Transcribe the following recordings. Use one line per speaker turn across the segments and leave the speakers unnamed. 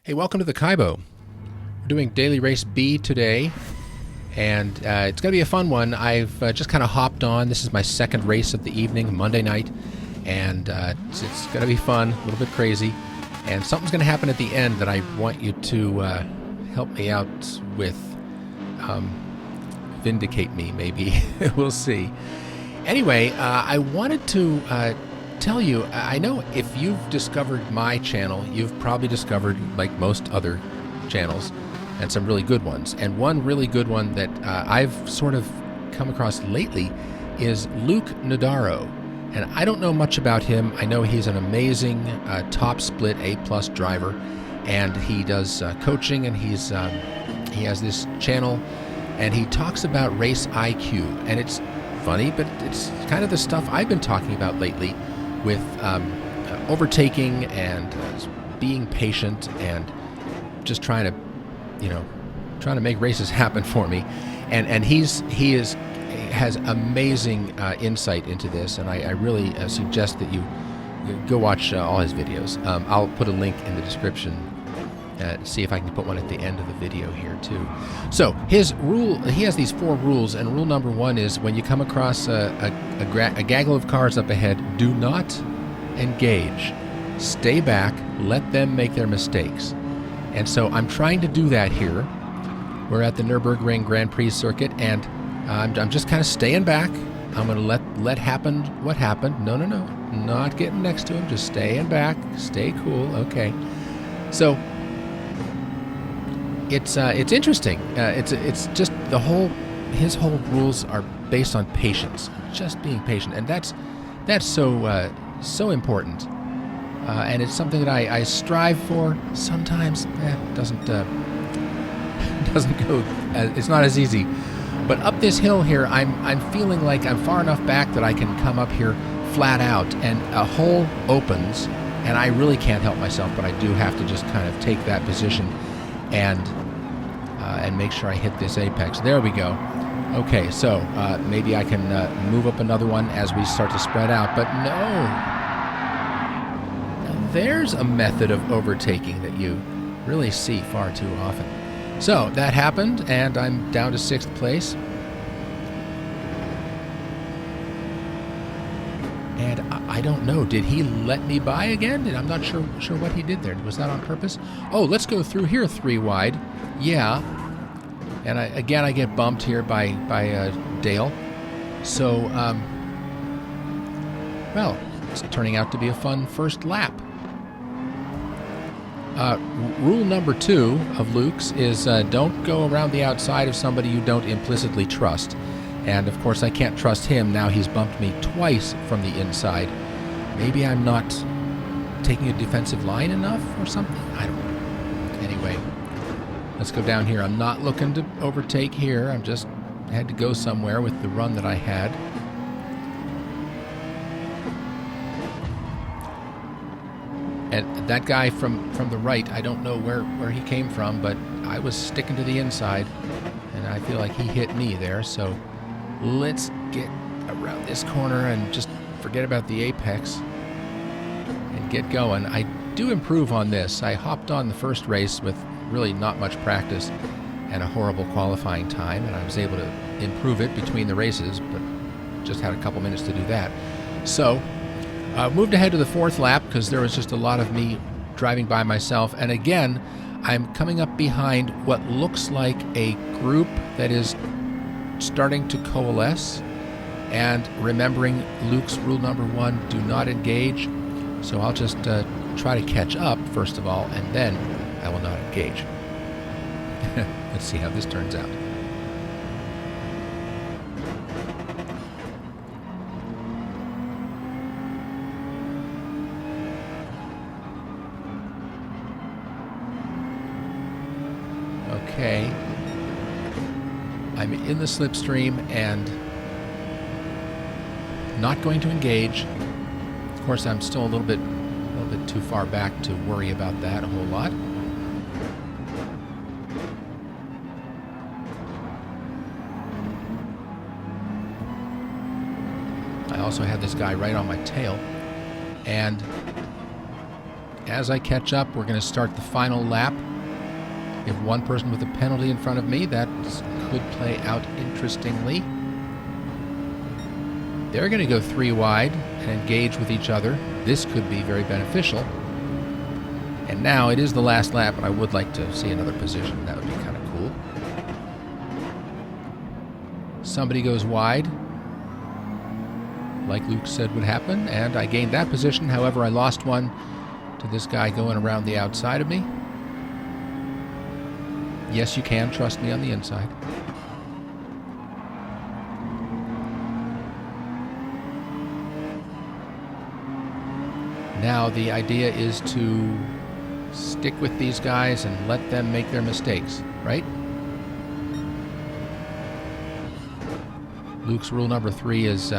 Hey, welcome to the Kaibo. We're doing Daily Race B today, and it's going to be a fun one. I've just kind of hopped on. This is my second race of the evening, Monday night, and it's going to be fun, a little bit crazy, and something's going to happen at the end that I want you to help me out with. Vindicate me, maybe. We'll see. Anyway, I wanted to tell you, I know if you've discovered my channel, you've probably discovered, like most other channels, and some really good ones. And one really good one that I've sort of come across lately is Nodaro. And I don't know much about him. I know he's an amazing top split A+ driver, and he does coaching, and he has this channel, and he talks about race IQ. And it's funny, but it's kind of the stuff I've been talking about lately, with overtaking and being patient and just trying to make races happen for me. And he has amazing insight into this, and I really suggest that you go watch all his videos. I'll put a link in the description. See if I can put one at the end of the video here too. So his rule, he has these 4 rules, and rule number 1 is when you come across a gaggle of cars up ahead, do not engage. Stay back, let them make their mistakes. And so I'm trying to do that here. We're at the Nürburgring Grand Prix circuit, and I'm just kind of staying back. I'm going to let happen what happened. No, not getting next to him, just staying back, stay cool. Okay. So it's interesting. It's just his whole rules are based on patience, just being patient, and that's so important. And it's something that I strive for. Sometimes it doesn't go. It's not as easy. But up this hill here, I'm feeling like I'm far enough back that I can come up here flat out, and a hole opens, and I really can't help myself, but I do have to just kind of take that position and make sure I hit this apex. There we go. Okay, so maybe I can move up another one as we start to spread out, but no. Now there's a method of overtaking that you really see far too often. So that happened, and I'm down to 6th place. And I don't know, did he let me by again? I'm not sure what he did there. Was that on purpose? Oh, let's go through here 3 wide. Yeah. And I get bumped here by Dale. So, well, it's turning out to be a fun first lap. Rule number 2 of Luc'S is don't go around the outside of somebody you don't implicitly trust. And of course I can't trust him. Now he's bumped me twice from the inside. Maybe I'm not taking a defensive line enough or something? I don't know. Anyway, let's go down here. I'm not looking to overtake here. I'm just had to go somewhere with the run that I had. And that guy from the right, I don't know where he came from, but I was sticking to the inside, and I feel like he hit me there. So let's get around this corner and just forget about the apex and get going. I do improve on this. I hopped on the first race with really not much practice and a horrible qualifying time, and I was able to improve it between the races, but just had a couple minutes to do that. So moved ahead to the 4th lap because there was just a lot of me driving by myself, and again I'm coming up behind what looks like a group that is starting to coalesce, and remembering Luc'S rule number 1, do not engage. So I'll just try to catch up first of all, and then I will not engage. Let's see how this turns out. Okay, I'm in the slipstream and not going to engage. Of course, I'm still a little bit too far back to worry about that a whole lot. I also had this guy right on my tail, and as I catch up, we're going to start the final lap. We have one person with a penalty in front of me. That could play out interestingly. They're going to go 3 wide and engage with each other. This could be very beneficial. And now it is the last lap, and I would like to see another position. That would be kind of cool. Somebody goes wide, like Luke said would happen, and I gained that position. However, I lost one to this guy going around the outside of me. Yes, you can trust me on the inside. Now the idea is to stick with these guys and let them make their mistakes, right? Luke's rule number 3 is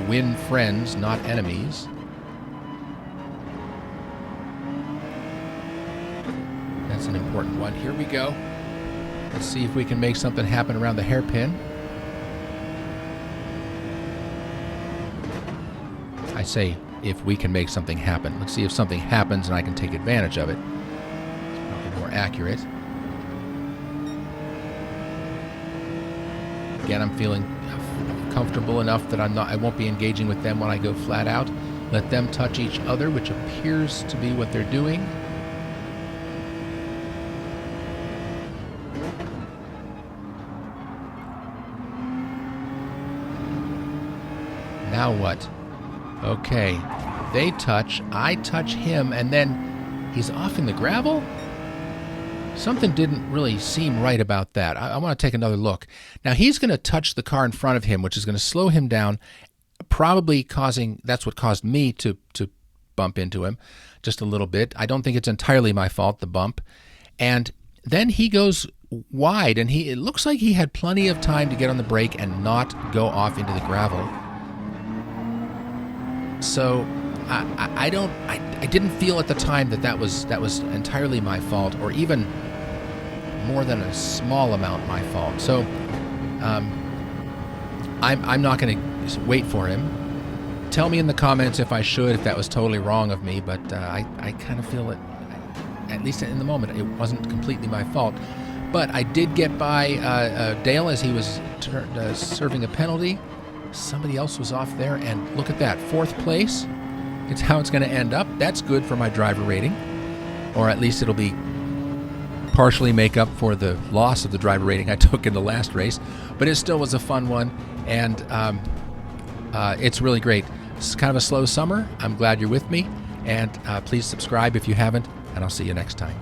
win friends, not enemies. That's an important one. Here we go. Let's see if we can make something happen around the hairpin. I say if we can make something happen. Let's see if something happens and I can take advantage of it. It's probably more accurate. Again, I'm feeling comfortable enough that I won't be engaging with them when I go flat out. Let them touch each other, which appears to be what they're doing. Now what? Okay, they touch, I touch him, and then he's off in the gravel? Something didn't really seem right about that. I want to take another look. Now, he's going to touch the car in front of him, which is going to slow him down, probably causing, that's what caused me to bump into him just a little bit. I don't think it's entirely my fault, the bump. And then he goes wide, and it looks like he had plenty of time to get on the brake and not go off into the gravel. So I didn't feel at the time that was entirely my fault, or even more than a small amount my fault. So I'm not going to wait for him. Tell me in the comments if I should, if that was totally wrong of me, but I kind of feel it, at least in the moment, it wasn't completely my fault. But I did get by Dale as he was serving a penalty. Somebody else was off there, and look at that, 4th place. It's how it's going to end up. That's good for my driver rating, or at least it'll be partially make up for the loss of the driver rating I took in the last race. But it still was a fun one, and it's really great. It's kind of a slow summer. I'm glad you're with me, and please subscribe if you haven't, and I'll see you next time.